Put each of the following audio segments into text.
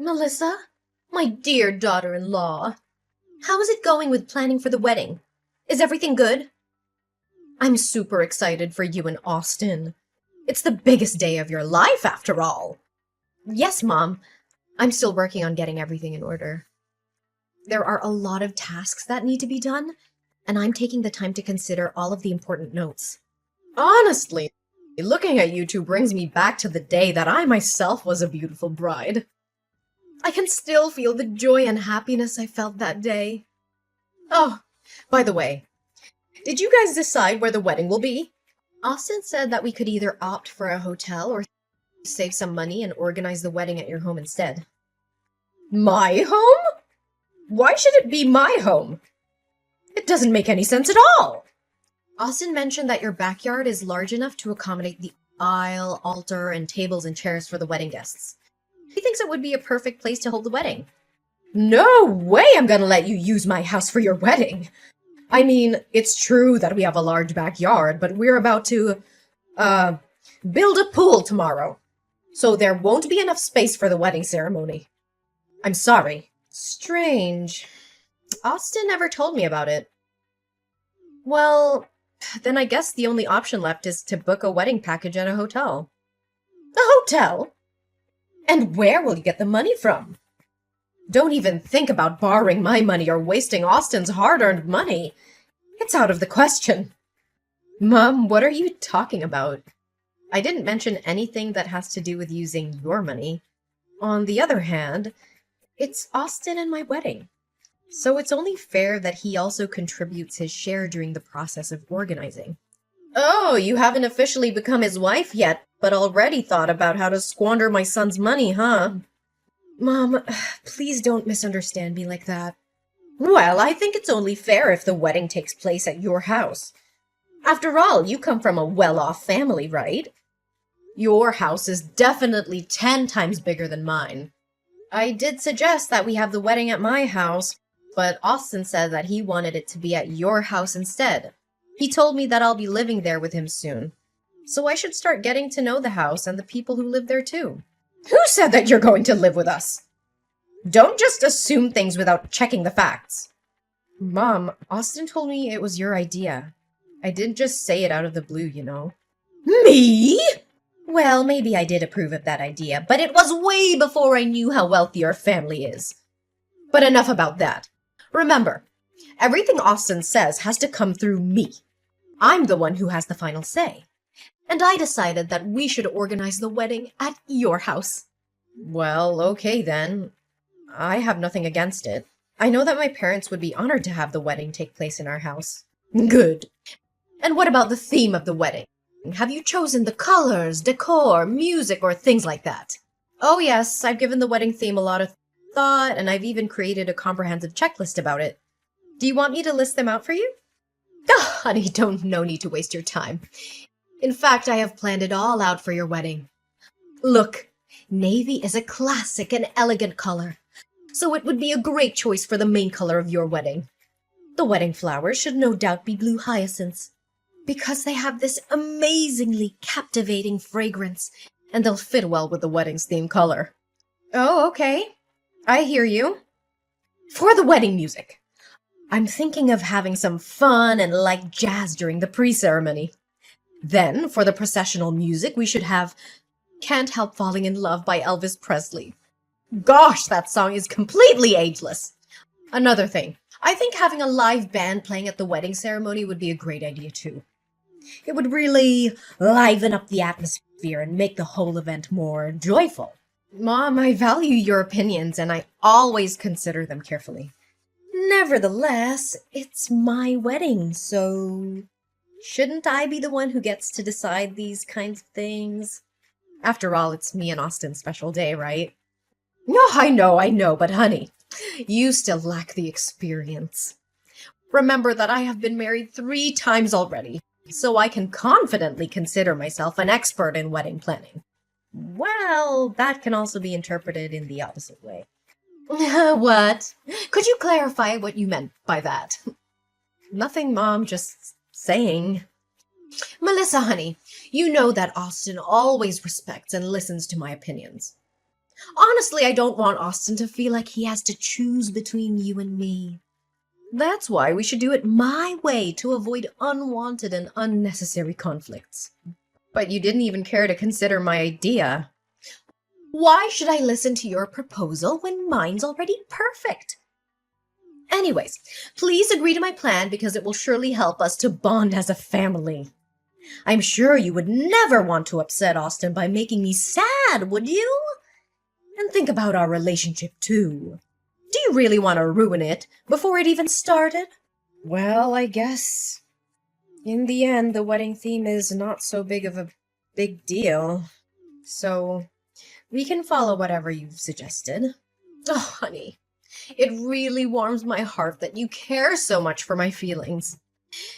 Melissa, my dear daughter-in-law, how is it going with planning for the wedding? Is everything good? I'm super excited for you and Austin. It's the biggest day of your life, after all. Yes, Mom. I'm still working on getting everything in order. There are a lot of tasks that need to be done, and I'm taking the time to consider all of the important notes. Honestly, looking at you two brings me back to the day that I myself was a beautiful bride. I can still feel the joy and happiness I felt that day. Oh, by the way, did you guys decide where the wedding will be? Austin said that we could either opt for a hotel or save some money and organize the wedding at your home instead. My home? Why should it be my home? It doesn't make any sense at all. Austin mentioned that your backyard is large enough to accommodate the aisle, altar, and tables and chairs for the wedding guests. He thinks it would be a perfect place to hold the wedding. No way I'm gonna let you use my house for your wedding. I mean, it's true that we have a large backyard, but we're about to, build a pool tomorrow. So there won't be enough space for the wedding ceremony. I'm sorry. Strange. Austin never told me about it. Well, then I guess the only option left is to book a wedding package at a hotel. A hotel? And where will you get the money from? Don't even think about borrowing my money or wasting Austin's hard-earned money. It's out of the question. Mom, what are you talking about? I didn't mention anything that has to do with using your money. On the other hand, it's Austin and my wedding. So it's only fair that he also contributes his share during the process of organizing. Oh, you haven't officially become his wife yet, but already thought about how to squander my son's money, huh? Mom, please don't misunderstand me like that. Well, I think it's only fair if the wedding takes place at your house. After all, you come from a well-off family, right? Your house is definitely 10 times bigger than mine. I did suggest that we have the wedding at my house, but Austin said that he wanted it to be at your house instead. He told me that I'll be living there with him soon. So I should start getting to know the house and the people who live there too. Who said that you're going to live with us? Don't just assume things without checking the facts. Mom, Austin told me it was your idea. I didn't just say it out of the blue, you know. Me? Well, maybe I did approve of that idea, but it was way before I knew how wealthy your family is. But enough about that. Remember, everything Austin says has to come through me. I'm the one who has the final say. And I decided that we should organize the wedding at your house. Well, okay then. I have nothing against it. I know that my parents would be honored to have the wedding take place in our house. Good. And what about the theme of the wedding? Have you chosen the colors, decor, music, or things like that? Oh yes, I've given the wedding theme a lot of thought, and I've even created a comprehensive checklist about it. Do you want me to list them out for you? Oh, honey, no need to waste your time. In fact, I have planned it all out for your wedding. Look, navy is a classic and elegant color, so it would be a great choice for the main color of your wedding. The wedding flowers should no doubt be blue hyacinths, because they have this amazingly captivating fragrance, and they'll fit well with the wedding's theme color. Oh, okay. I hear you. For the wedding music, I'm thinking of having some fun and light jazz during the pre-ceremony. Then, for the processional music, we should have Can't Help Falling in Love by Elvis Presley. Gosh, that song is completely ageless. Another thing, I think having a live band playing at the wedding ceremony would be a great idea too. It would really liven up the atmosphere and make the whole event more joyful. Mom, I value your opinions and I always consider them carefully. Nevertheless, it's my wedding, so shouldn't I be the one who gets to decide these kinds of things? After all, it's me and Austin's special day, right? No, I know, but honey, you still lack the experience. Remember that I have been married 3 times already, so I can confidently consider myself an expert in wedding planning. Well, that can also be interpreted in the opposite way. What? Could you clarify what you meant by that? Nothing, Mom, just saying. Melissa, honey, you know that Austin always respects and listens to my opinions. Honestly, I don't want Austin to feel like he has to choose between you and me. That's why we should do it my way to avoid unwanted and unnecessary conflicts. But you didn't even care to consider my idea. Why should I listen to your proposal when mine's already perfect? Anyways, please agree to my plan because it will surely help us to bond as a family. I'm sure you would never want to upset Austin by making me sad, would you? And think about our relationship too. Do you really want to ruin it before it even started? Well, I guess in the end, the wedding theme is not so big of a big deal. So we can follow whatever you've suggested. Oh, honey, it really warms my heart that you care so much for my feelings.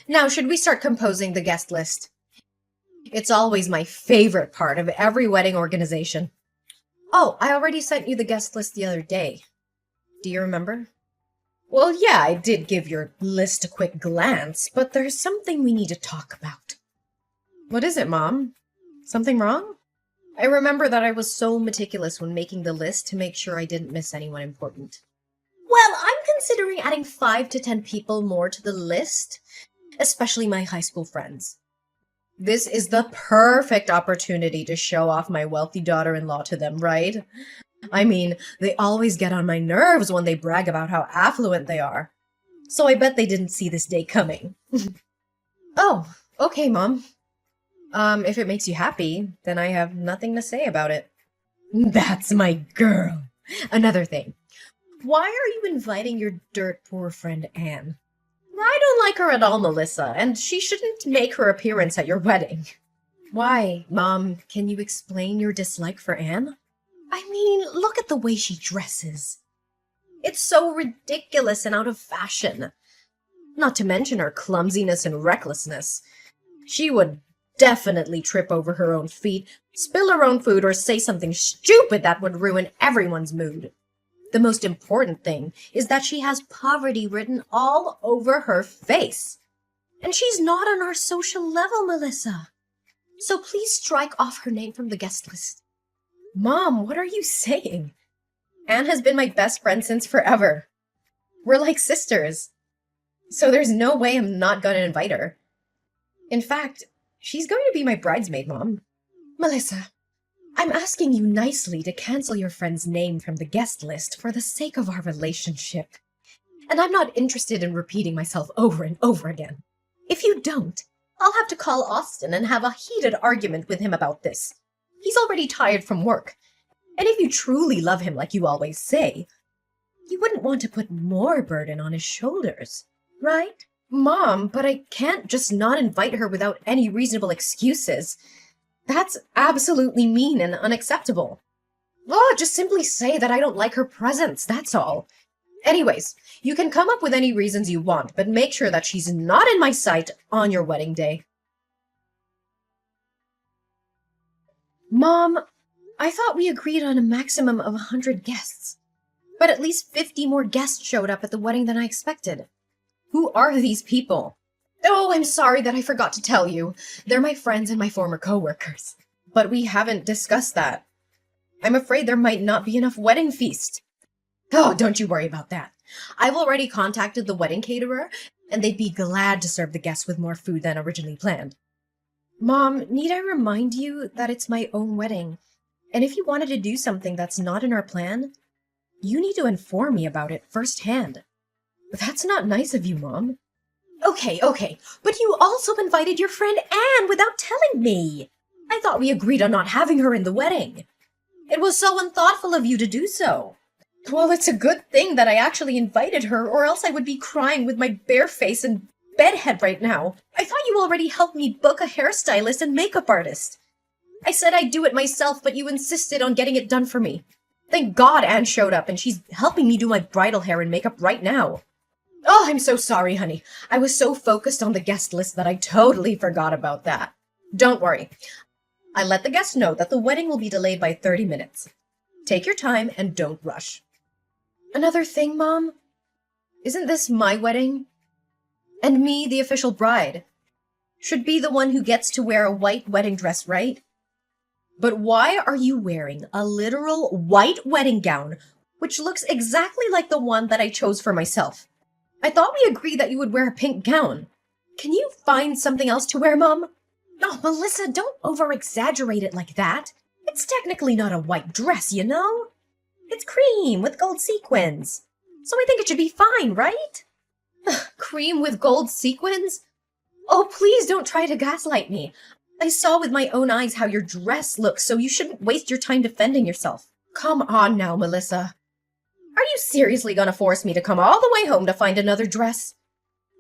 Now, should we start composing the guest list? It's always my favorite part of every wedding organization. Oh, I already sent you the guest list the other day. Do you remember? Well, yeah, I did give your list a quick glance, but there's something we need to talk about. What is it, Mom? Something wrong? I remember that I was so meticulous when making the list to make sure I didn't miss anyone important. Well, I'm considering adding 5 to 10 people more to the list, especially my high school friends. This is the perfect opportunity to show off my wealthy daughter-in-law to them, right? I mean, they always get on my nerves when they brag about how affluent they are. So I bet they didn't see this day coming. Oh, okay, Mom. If it makes you happy, then I have nothing to say about it. That's my girl. Another thing. Why are you inviting your dirt poor friend Anne? I don't like her at all, Melissa, and she shouldn't make her appearance at your wedding. Why, Mom? Can you explain your dislike for Anne? I mean, look at the way she dresses. It's so ridiculous and out of fashion. Not to mention her clumsiness and recklessness. She would definitely trip over her own feet, spill her own food, or say something stupid that would ruin everyone's mood. The most important thing is that she has poverty written all over her face. And she's not on our social level, Melissa. So please strike off her name from the guest list. Mom, what are you saying? Anne has been my best friend since forever. We're like sisters. So there's no way I'm not going to invite her. In fact, she's going to be my bridesmaid, Mom. Melissa, I'm asking you nicely to cancel your friend's name from the guest list for the sake of our relationship. And I'm not interested in repeating myself over and over again. If you don't, I'll have to call Austin and have a heated argument with him about this. He's already tired from work. And if you truly love him like you always say, you wouldn't want to put more burden on his shoulders, right? Mom, but I can't just not invite her without any reasonable excuses. That's absolutely mean and unacceptable. Oh, just simply say that I don't like her presence, that's all. Anyways, you can come up with any reasons you want, but make sure that she's not in my sight on your wedding day. Mom, I thought we agreed on a maximum of 100 guests. But at least 50 more guests showed up at the wedding than I expected. Who are these people? Oh, I'm sorry that I forgot to tell you. They're my friends and my former coworkers. But we haven't discussed that. I'm afraid there might not be enough wedding feast. Oh, don't you worry about that. I've already contacted the wedding caterer, and they'd be glad to serve the guests with more food than originally planned. Mom, need I remind you that it's my own wedding? And if you wanted to do something that's not in our plan, you need to inform me about it firsthand. That's not nice of you, Mom. Okay, but you also invited your friend Anne without telling me. I thought we agreed on not having her in the wedding. It was so unthoughtful of you to do so. Well, it's a good thing that I actually invited her, or else I would be crying with my bare face and bedhead right now. I thought you already helped me book a hairstylist and makeup artist. I said I'd do it myself, but you insisted on getting it done for me. Thank God Anne showed up, and she's helping me do my bridal hair and makeup right now. Oh, I'm so sorry, honey. I was so focused on the guest list that I totally forgot about that. Don't worry. I let the guests know that the wedding will be delayed by 30 minutes. Take your time and don't rush. Another thing, Mom? Isn't this my wedding? And me, the official bride, should be the one who gets to wear a white wedding dress, right? But why are you wearing a literal white wedding gown, which looks exactly like the one that I chose for myself? I thought we agreed that you would wear a pink gown. Can you find something else to wear, Mom? Oh, Melissa, don't over-exaggerate it like that. It's technically not a white dress, you know? It's cream with gold sequins. So I think it should be fine, right? Cream with gold sequins? Oh, please don't try to gaslight me. I saw with my own eyes how your dress looks, so you shouldn't waste your time defending yourself. Come on now, Melissa. Are you seriously gonna force me to come all the way home to find another dress?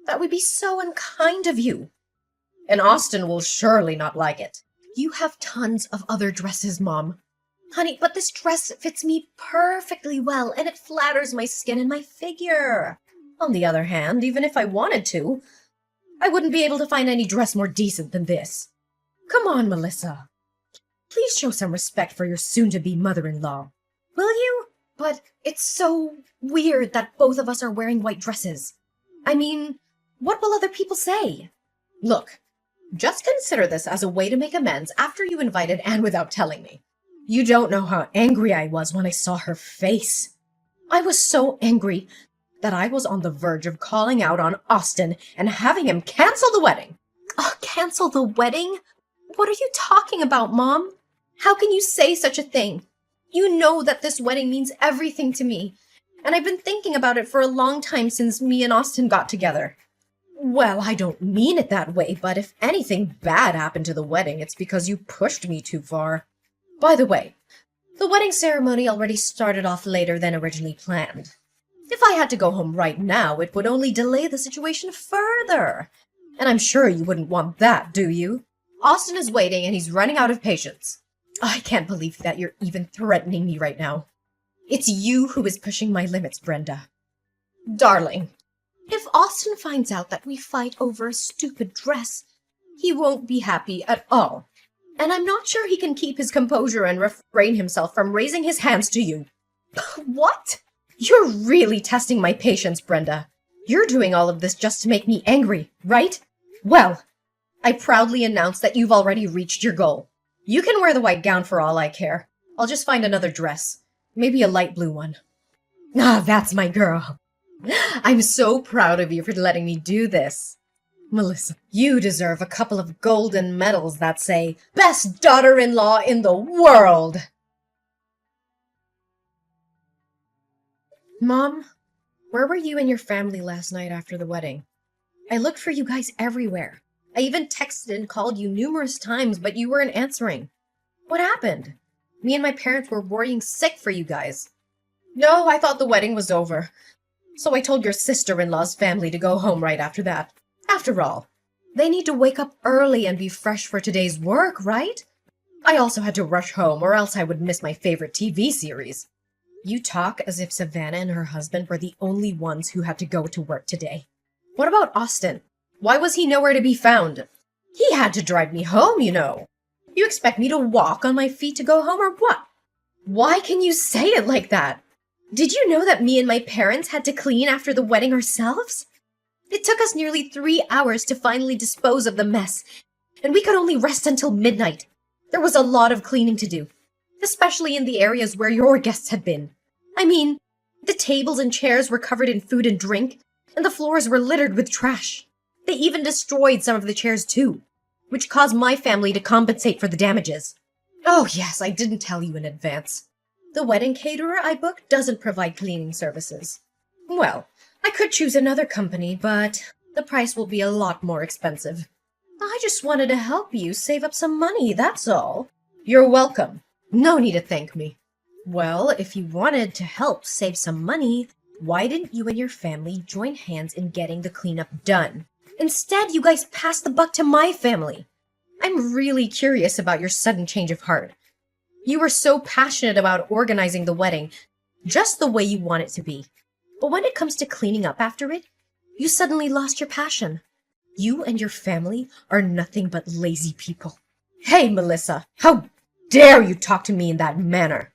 That would be so unkind of you. And Austin will surely not like it. You have tons of other dresses, Mom. Honey, but this dress fits me perfectly well, and it flatters my skin and my figure. On the other hand, even if I wanted to, I wouldn't be able to find any dress more decent than this. Come on, Melissa. Please show some respect for your soon-to-be mother-in-law. Will you? But it's so weird that both of us are wearing white dresses. I mean, what will other people say? Look, just consider this as a way to make amends after you invited Anne without telling me. You don't know how angry I was when I saw her face. I was so angry that I was on the verge of calling out on Austin and having him cancel the wedding. Cancel the wedding? What are you talking about, Mom? How can you say such a thing? You know that this wedding means everything to me, and I've been thinking about it for a long time since me and Austin got together. Well, I don't mean it that way, but if anything bad happened to the wedding, it's because you pushed me too far. By the way, the wedding ceremony already started off later than originally planned. If I had to go home right now, it would only delay the situation further. And I'm sure you wouldn't want that, do you? Austin is waiting and he's running out of patience. I can't believe that you're even threatening me right now. It's you who is pushing my limits, Brenda. Darling, if Austin finds out that we fight over a stupid dress, he won't be happy at all. And I'm not sure he can keep his composure and refrain himself from raising his hands to you. What? You're really testing my patience, Brenda. You're doing all of this just to make me angry, right? Well, I proudly announce that you've already reached your goal. You can wear the white gown for all I care. I'll just find another dress. Maybe a light blue one. That's my girl. I'm so proud of you for letting me do this. Melissa, you deserve a couple of golden medals that say, Best Daughter-in-Law in the World! Mom, where were you and your family last night after the wedding? I looked for you guys everywhere. I even texted and called you numerous times, but you weren't answering. What happened? Me and my parents were worrying sick for you guys. No, I thought the wedding was over. So I told your sister-in-law's family to go home right after that. After all, they need to wake up early and be fresh for today's work, right? I also had to rush home, or else I would miss my favorite TV series. You talk as if Savannah and her husband were the only ones who had to go to work today. What about Austin? Why was he nowhere to be found? He had to drive me home, you know. You expect me to walk on my feet to go home, or what? Why can you say it like that? Did you know that me and my parents had to clean after the wedding ourselves? It took us nearly 3 hours to finally dispose of the mess, and we could only rest until midnight. There was a lot of cleaning to do, especially in the areas where your guests had been. I mean, the tables and chairs were covered in food and drink, and the floors were littered with trash. They even destroyed some of the chairs too, which caused my family to compensate for the damages. Oh yes, I didn't tell you in advance. The wedding caterer I booked doesn't provide cleaning services. Well, I could choose another company, but the price will be a lot more expensive. I just wanted to help you save up some money, that's all. You're welcome. No need to thank me. Well, if you wanted to help save some money, why didn't you and your family join hands in getting the cleanup done? Instead, you guys passed the buck to my family. I'm really curious about your sudden change of heart. You were so passionate about organizing the wedding, just the way you want it to be. But when it comes to cleaning up after it, you suddenly lost your passion. You and your family are nothing but lazy people. Hey, Melissa, how dare you talk to me in that manner?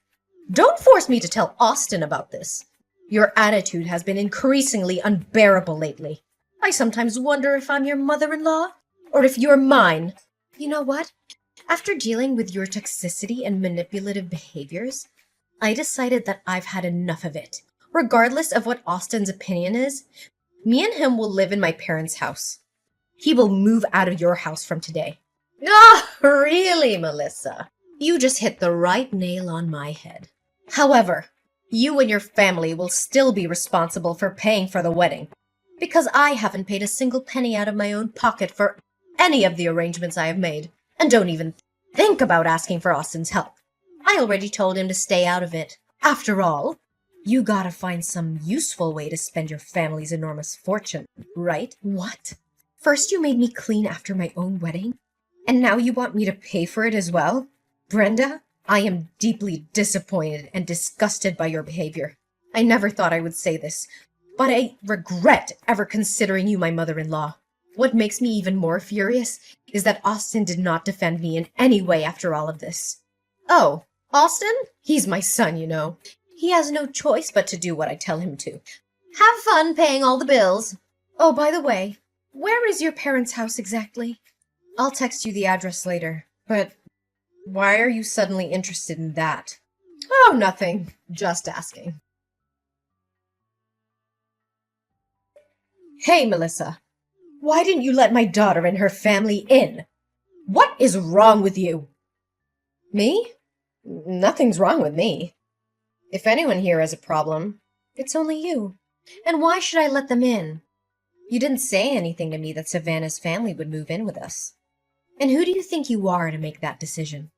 Don't force me to tell Austin about this. Your attitude has been increasingly unbearable lately. I sometimes wonder if I'm your mother-in-law, or if you're mine. You know what? After dealing with your toxicity and manipulative behaviors, I decided that I've had enough of it. Regardless of what Austin's opinion is, me and him will live in my parents' house. He will move out of your house from today. Ah, really, Melissa? You just hit the right nail on my head. However, you and your family will still be responsible for paying for the wedding, because I haven't paid a single penny out of my own pocket for any of the arrangements I have made, and don't even think about asking for Austin's help. I already told him to stay out of it. After all, you gotta find some useful way to spend your family's enormous fortune, right? What? First you made me clean after my own wedding, and now you want me to pay for it as well? Brenda, I am deeply disappointed and disgusted by your behavior. I never thought I would say this, but I regret ever considering you my mother-in-law. What makes me even more furious is that Austin did not defend me in any way after all of this. Oh, Austin? He's my son, you know. He has no choice but to do what I tell him to. Have fun paying all the bills. Oh, by the way, where is your parents' house exactly? I'll text you the address later, but why are you suddenly interested in that? Oh, nothing. Just asking. Hey, Melissa. Why didn't you let my daughter and her family in? What is wrong with you? Me? Nothing's wrong with me. If anyone here has a problem, it's only you. And why should I let them in? You didn't say anything to me that Savannah's family would move in with us. And who do you think you are to make that decision?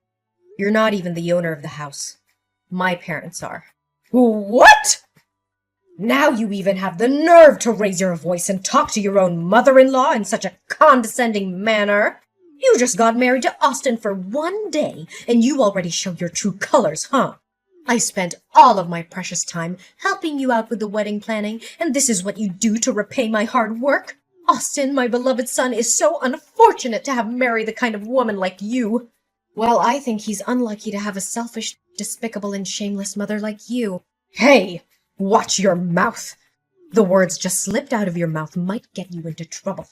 You're not even the owner of the house. My parents are. What? Now you even have the nerve to raise your voice and talk to your own mother-in-law in such a condescending manner. You just got married to Austin for one day, and you already show your true colors, huh? I spent all of my precious time helping you out with the wedding planning, and this is what you do to repay my hard work? Austin, my beloved son, is so unfortunate to have married the kind of woman like you. Well, I think he's unlucky to have a selfish, despicable, and shameless mother like you. Hey, watch your mouth. The words just slipped out of your mouth might get you into trouble.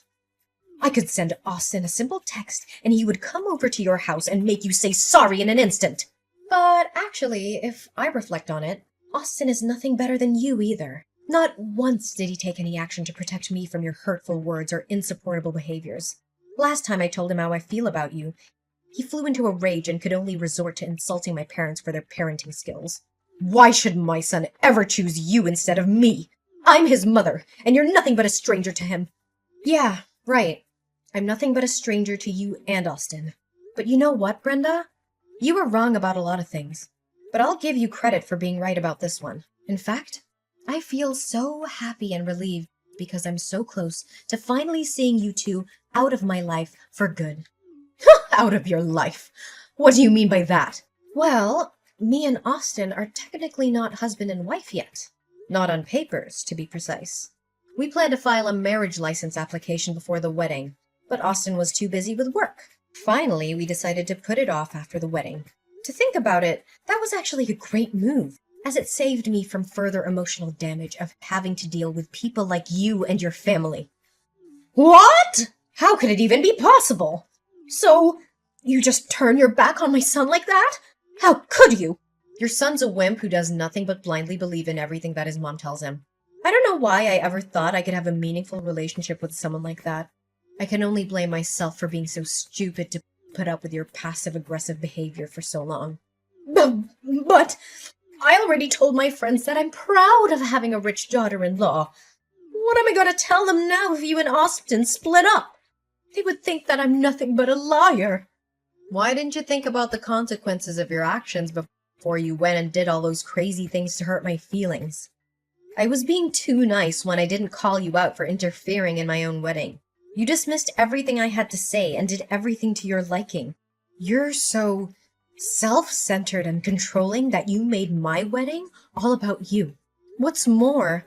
I could send Austin a simple text, and he would come over to your house and make you say sorry in an instant. But actually, if I reflect on it, Austin is nothing better than you either. Not once did he take any action to protect me from your hurtful words or insupportable behaviors. Last time I told him how I feel about you, he flew into a rage and could only resort to insulting my parents for their parenting skills. Why should my son ever choose you instead of me? I'm his mother, and you're nothing but a stranger to him. Yeah, right. I'm nothing but a stranger to you and Austin. But you know what, Brenda? You were wrong about a lot of things, but I'll give you credit for being right about this one. In fact, I feel so happy and relieved because I'm so close to finally seeing you two out of my life for good. Out of your life? What do you mean by that? Well, me and Austin are technically not husband and wife yet. Not on papers, to be precise. We plan to file a marriage license application before the wedding, but Austin was too busy with work. Finally, we decided to put it off after the wedding. To think about it, that was actually a great move, as it saved me from further emotional damage of having to deal with people like you and your family. What? How could it even be possible? So, you just turn your back on my son like that? How could you? Your son's a wimp who does nothing but blindly believe in everything that his mom tells him. I don't know why I ever thought I could have a meaningful relationship with someone like that. I can only blame myself for being so stupid to put up with your passive-aggressive behavior for so long. But I already told my friends that I'm proud of having a rich daughter-in-law. What am I going to tell them now if you and Austin split up? They would think that I'm nothing but a liar. Why didn't you think about the consequences of your actions before you went and did all those crazy things to hurt my feelings? I was being too nice when I didn't call you out for interfering in my own wedding. You dismissed everything I had to say and did everything to your liking. You're so self-centered and controlling that you made my wedding all about you. What's more,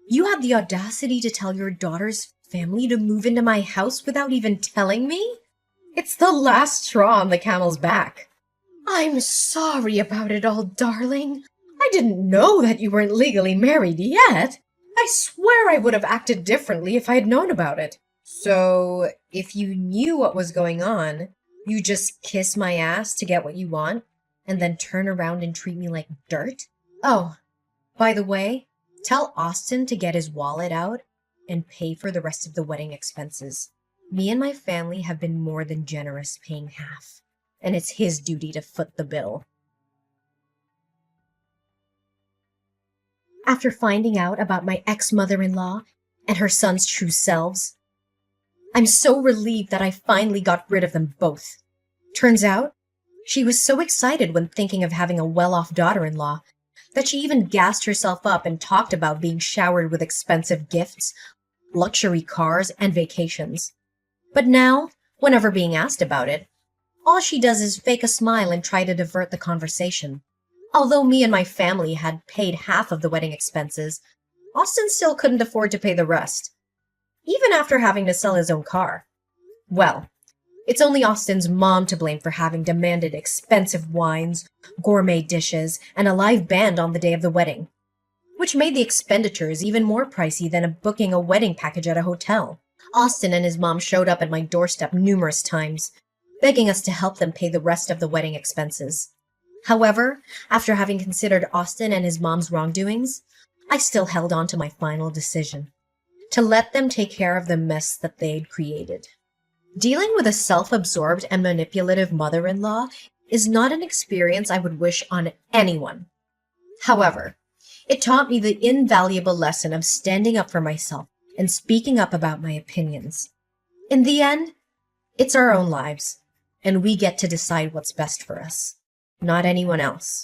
you had the audacity to tell your daughter's family to move into my house without even telling me? It's the last straw on the camel's back. I'm sorry about it all, darling. I didn't know that you weren't legally married yet. I swear I would have acted differently if I had known about it. So, if you knew what was going on, You just kiss my ass to get what you want, and then turn around and treat me like dirt? Oh, by the way, tell Austin to get his wallet out and pay for the rest of the wedding expenses. Me and my family have been more than generous paying half, and it's his duty to foot the bill. After finding out about my ex-mother-in-law and her son's true selves, I'm so relieved that I finally got rid of them both. Turns out, she was so excited when thinking of having a well-off daughter-in-law that she even gassed herself up and talked about being showered with expensive gifts, luxury cars, and vacations. But now, whenever being asked about it, all she does is fake a smile and try to divert the conversation. Although me and my family had paid half of the wedding expenses, Austin still couldn't afford to pay the rest, even after having to sell his own car. Well, it's only Austin's mom to blame for having demanded expensive wines, gourmet dishes, and a live band on the day of the wedding, which made the expenditures even more pricey than booking a wedding package at a hotel. Austin and his mom showed up at my doorstep numerous times, begging us to help them pay the rest of the wedding expenses. However, after having considered Austin and his mom's wrongdoings, I still held on to my final decision, to let them take care of the mess that they'd created. Dealing with a self-absorbed and manipulative mother-in-law is not an experience I would wish on anyone. However, it taught me the invaluable lesson of standing up for myself and speaking up about my opinions. In the end, it's our own lives, and we get to decide what's best for us, not anyone else.